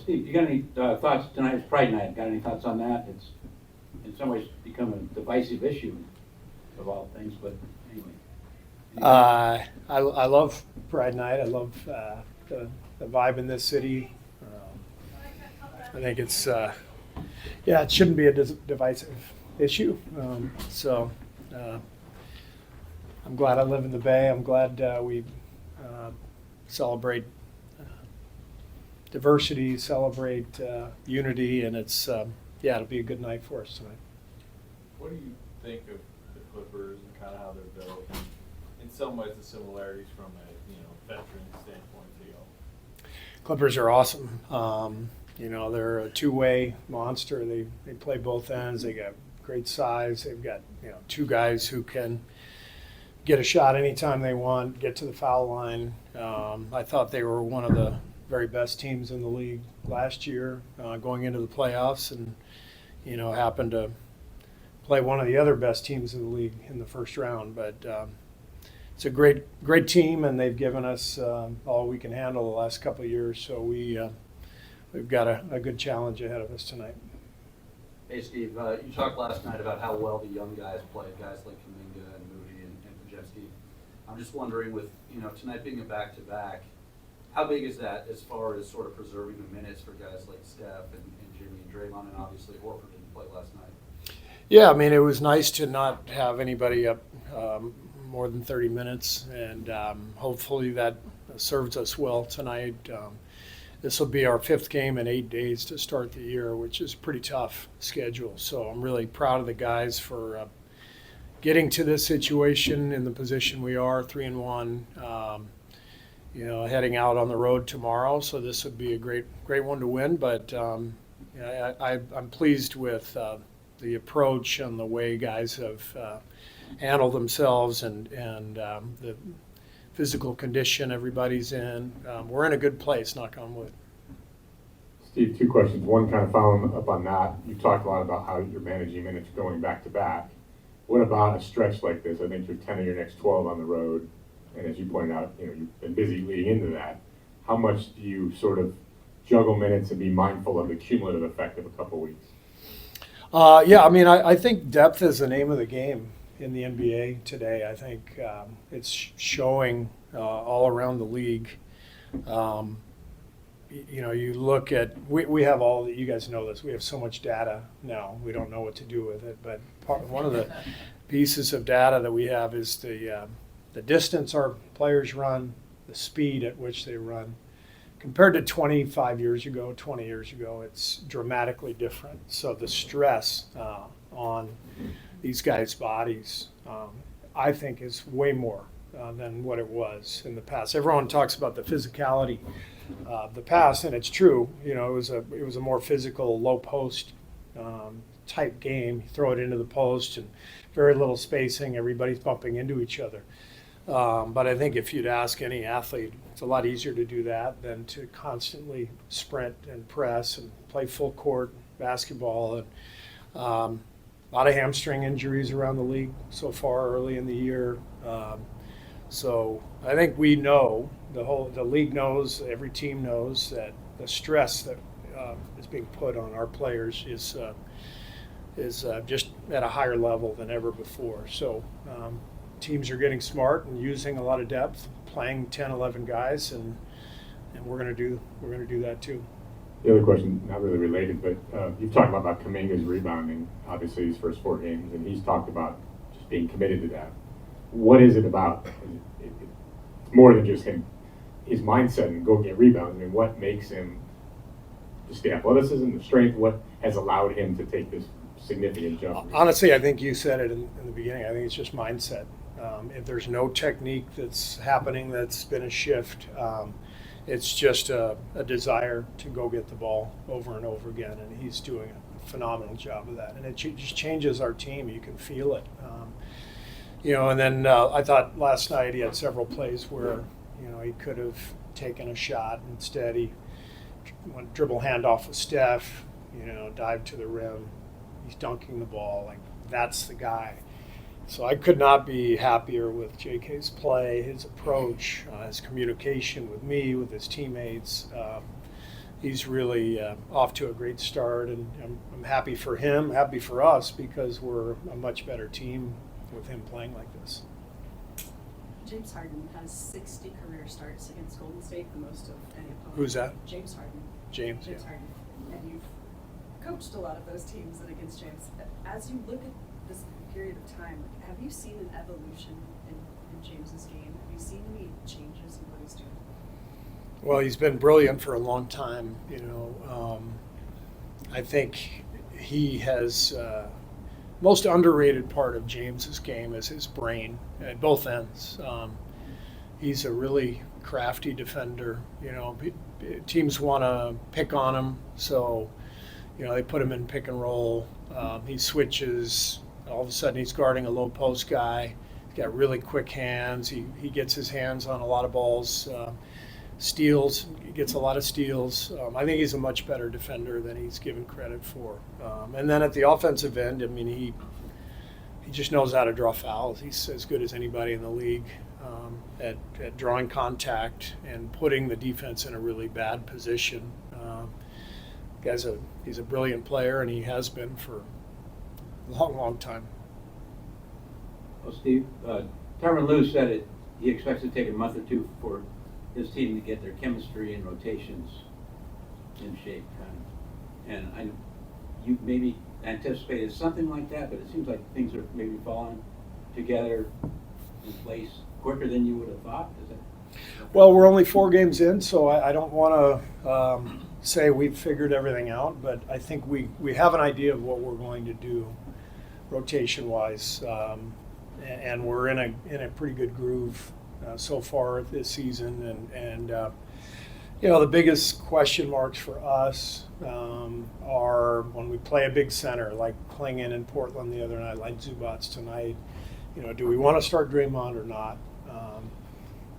Steve, you got any thoughts? Tonight is Pride Night. Got any thoughts on that? It's in some ways become a divisive issue of all things, but anyway. I love Pride Night. I love the vibe in this city. I think it's, it shouldn't be a divisive issue. I'm glad I live in the Bay. I'm glad we celebrate diversity, celebrate unity, and it'll be a good night for us tonight. What do you think of the Clippers and kind of how they're built? And in some ways, the similarities from a veteran standpoint to you. Clippers are awesome. They're a two-way monster. They play both ends. They got great size. They've got two guys who can get a shot anytime they want, get to the foul line. I thought they were one of the very best teams in the league last year, going into the playoffs, and happened to play one of the other best teams in the league in the first round. But it's a great team, and they've given us all we can handle the last couple of years. So we've got a good challenge ahead of us tonight. Hey, Steve, you talked last night about how well the young guys played, guys like Kuminga and Moody and Pajewski. I'm just wondering, with tonight being a back-to-back, how big is that as far as sort of preserving the minutes for guys like Steph and Jimmy and Draymond, and obviously Horford didn't play last night? Yeah, I mean, it was nice to not have anybody up more than 30 minutes, and hopefully that serves us well tonight. This will be our 5th game in 8 days to start the year, which is a pretty tough schedule. So I'm really proud of the guys for getting to this situation in the position we are, 3-1. Heading out on the road tomorrow, so this would be a great one to win. But I'm pleased with the approach and the way guys have handled themselves and the physical condition everybody's in. We're in a good place, knock on wood. Steve, 2 questions. One, kind of following up on that. You talked a lot about how you're managing minutes going back to back. What about a stretch like this? I think you're 10 of your next 12 on the road. And as you pointed out, you've been busy leading into that. How much do you sort of juggle minutes and be mindful of the cumulative effect of a couple weeks? I think depth is the name of the game in the NBA today. I think it's showing all around the league. You look at, we have all, you guys know this, we have so much data now, we don't know what to do with it, but one of the pieces of data that we have is the distance our players run, the speed at which they run. Compared to 20 years ago, it's dramatically different. So the stress on these guys' bodies, I think, is way more than what it was in the past. Everyone talks about the physicality of the past, and it's true. It was a more physical, low post type game. You throw it into the post and very little spacing. Everybody's bumping into each other. But I think if you'd ask any athlete, it's a lot easier to do that than to constantly sprint and press and play full court basketball. And a lot of hamstring injuries around the league so far early in the year. So I think we know, the league knows, every team knows that the stress that is being put on our players is just at a higher level than ever before. So teams are getting smart and using a lot of depth, playing 10, 11 guys, and we're going to do that too. The other question, not really related, but you've talked about Kuminga's rebounding, obviously his first 4 games, and he's talked about just being committed to that. What is it about? It's more than just his mindset and go get rebounds. I mean, what makes him, just the athleticism, the strength, what has allowed him to take this significant jump? Honestly, I think you said it in the beginning. I think it's just mindset. If there's no technique that's happening, that's been a shift. It's just a desire to go get the ball over and over again, and he's doing a phenomenal job of that. And it just changes our team. You can feel it. And then I thought last night he had several plays where, he could have taken a shot. Instead, he went dribble handoff with Steph, dive to the rim. He's dunking the ball. Like, that's the guy. So I could not be happier with JK's play, his approach, his communication with me, with his teammates. he's really off to a great start, and I'm happy for him, happy for us, because we're a much better team with him playing like this. James Harden has 60 career starts against Golden State, the most of any opponent. Who's that? James Harden. James. James Yeah. Harden. And you've coached a lot of those teams that against James. As you look at this period of time, have you seen an evolution in James's game? Have you seen any changes in what he's doing? Well, he's been brilliant for a long time. I think he has most underrated part of James's game is his brain at both ends. He's a really crafty defender. Teams want to pick on him, so they put him in pick and roll. He switches. All of a sudden, he's guarding a low post guy. He's got really quick hands. He gets his hands on a lot of balls. Steals, he gets a lot of steals. I think he's a much better defender than he's given credit for. And then at the offensive end, he just knows how to draw fouls. He's as good as anybody in the league at drawing contact and putting the defense in a really bad position. He's a brilliant player, and he has been for a long, long time. Well, Steve, Tyronn Lue said he expects to take a month or two for his team to get their chemistry and rotations in shape, and you maybe anticipated something like that, but it seems like things are maybe falling together in place quicker than you would have thought. Is it? Well, we're only 4 games in, so I don't want to say we've figured everything out, but I think we have an idea of what we're going to do rotation-wise, and we're in a pretty good groove so far this season, and the biggest question marks for us are when we play a big center like Klingon in Portland the other night, like Zubats tonight. Do we want to start Draymond or not?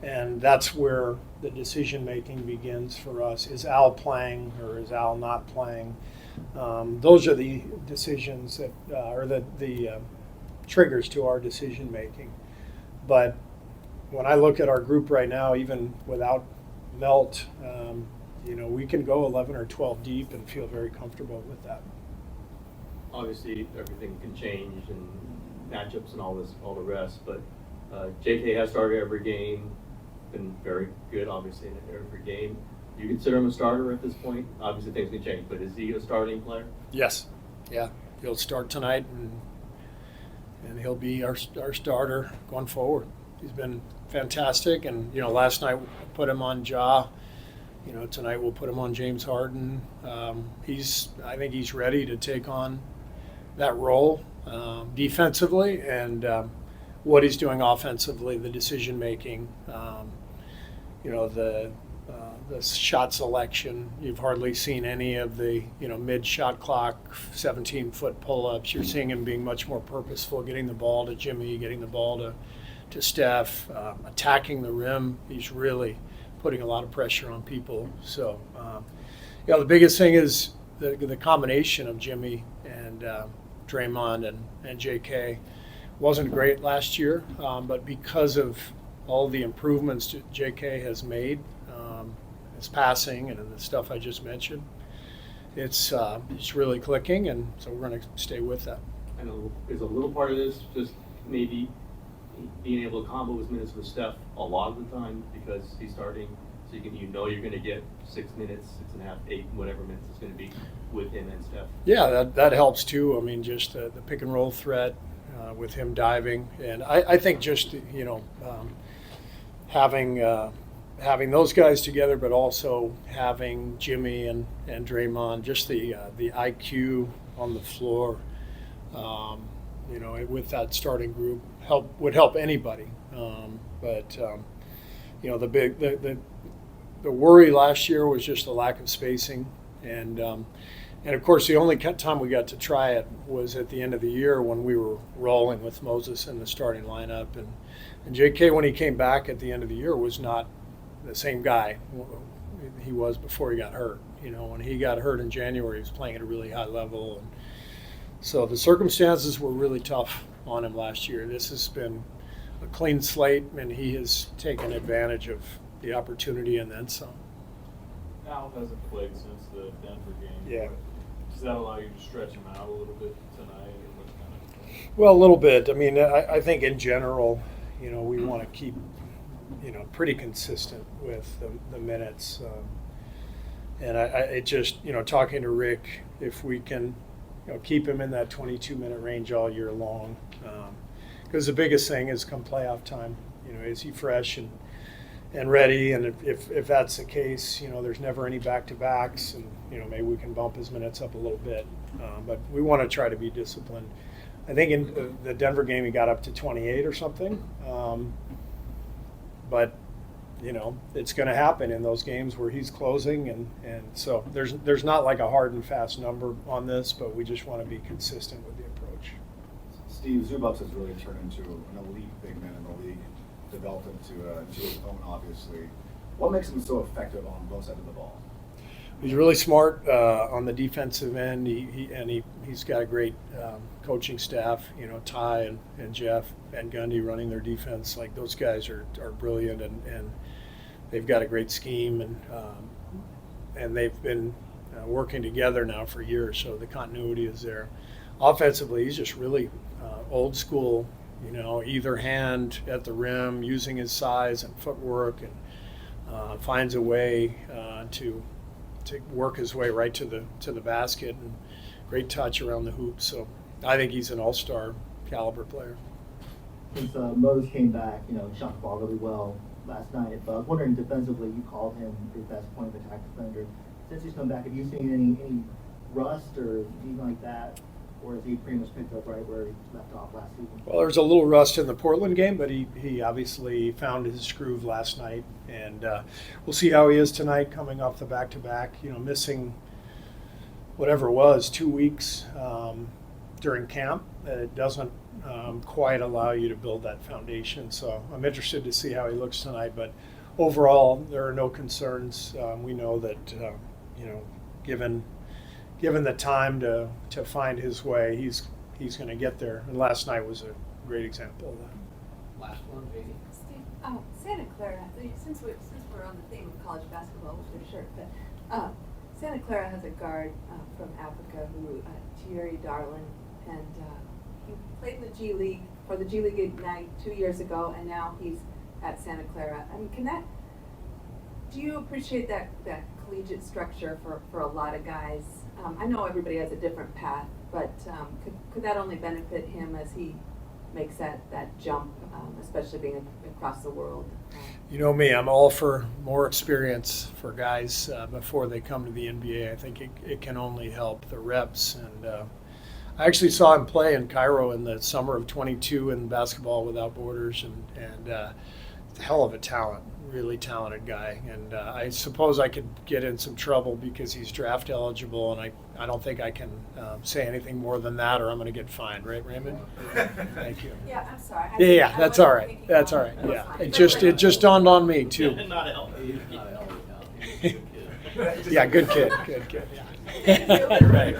And that's where the decision making begins for us. Is Al playing or is Al not playing? Those are the decisions that are the triggers to our decision making. But when I look at our group right now, even without Melt, we can go 11 or 12 deep and feel very comfortable with that. Obviously, everything can change and matchups and all the rest, but JK has started every game, been very good, obviously, in every game. Do you consider him a starter at this point? Obviously, things can change, but is he a starting player? Yes. Yeah. He'll start tonight, and he'll be our starter going forward. He's been fantastic, and last night we put him on Ja. Tonight we'll put him on James Harden. I think he's ready to take on that role defensively, and what he's doing offensively, the decision making, the shot selection. You've hardly seen any of the mid shot clock 17-foot pull-ups. You're seeing him being much more purposeful, getting the ball to Jimmy, getting the ball to Steph, attacking the rim. He's really putting a lot of pressure on people. So, the biggest thing is the combination of Jimmy and Draymond and JK wasn't great last year, but because of all the improvements JK has made, his passing and the stuff I just mentioned, it's really clicking, and so we're going to stay with that. And is a little part of this just maybe being able to combo his minutes with Steph a lot of the time because he's starting, so you're going to get 6 minutes, 6.5, 8, whatever minutes it's going to be with him and Steph. Yeah, that helps too. Just the pick and roll threat with him diving, and I think just having those guys together, but also having Jimmy and Draymond, just the IQ on the floor, with that starting group would help anybody. But the worry last year was just the lack of spacing, and of course the only time we got to try it was at the end of the year when we were rolling with Moses in the starting lineup, and JK, when he came back at the end of the year, was not the same guy he was before he got hurt. When he got hurt in January, he was playing at a really high level, and so the circumstances were really tough on him last year. This has been a clean slate, and he has taken advantage of the opportunity and then some. Al hasn't played since the Denver game. Yeah. Does that allow you to stretch him out a little bit tonight, or what kind of? Well, a little bit. I mean, I think in general, we want to keep, pretty consistent with the minutes. And it just, talking to Rick, if we can, keep him in that 22-minute range all year long. Because the biggest thing is come playoff time, is he fresh and ready? And if that's the case, there's never any back-to-backs, and, maybe we can bump his minutes up a little bit. But we want to try to be disciplined. I think in the Denver game he got up to 28 or something. But, it's going to happen in those games where he's closing. And so there's not like a hard and fast number on this, but we just want to be consistent with the approach. Steve, Zubats has really turned into an elite big man in the league, developed into his own, obviously. What makes him so effective on both sides of the ball? He's really smart on the defensive end. He's got a great coaching staff. Ty and Jeff and Gundy running their defense. Like, those guys are brilliant, and they've got a great scheme, and they've been working together now for years. So the continuity is there. Offensively, he's just really old school. Either hand at the rim, using his size and footwork, and finds a way to work his way right to the basket, and great touch around the hoop. So I think he's an all-star caliber player. Since Mose came back, shot the ball really well last night. But I was wondering, defensively, you called him your best point of attack defender. Since he's come back, have you seen any rust or anything like that? Or has he pretty much picked up right where he left off last season? Well, there was a little rust in the Portland game, but he obviously found his groove last night. And we'll see how he is tonight coming off the back-to-back, missing whatever it was, 2 weeks during camp. It doesn't quite allow you to build that foundation. So I'm interested to see how he looks tonight. But overall, there are no concerns. We know that, given the time to find his way, he's going to get there. And last night was a great example of that. Last one, maybe. Steve, Santa Clara, since we're on the theme of college basketball with your shirt, but Santa Clara has a guard from Africa who, Thierry Darlin, and he played in the G League, for the G League Ignite 2 years ago, and now he's at Santa Clara. I mean, do you appreciate that collegiate structure for a lot of guys? I know everybody has a different path, but could that only benefit him as he makes that jump, especially being across the world? You know me, I'm all for more experience for guys before they come to the NBA. I think it can only help the reps. And I actually saw him play in Cairo in the summer of 22 in Basketball Without Borders, and a hell of a talent. Really talented guy, and I suppose I could get in some trouble because he's draft eligible, and I don't think I can say anything more than that, or I'm going to get fined, right, Raymond? Thank you. Yeah, I'm sorry. Yeah, that's all right. That's all right. Yeah, it just dawned on me too. Not a hell. Yeah, good kid. Good kid. Thank you. Right.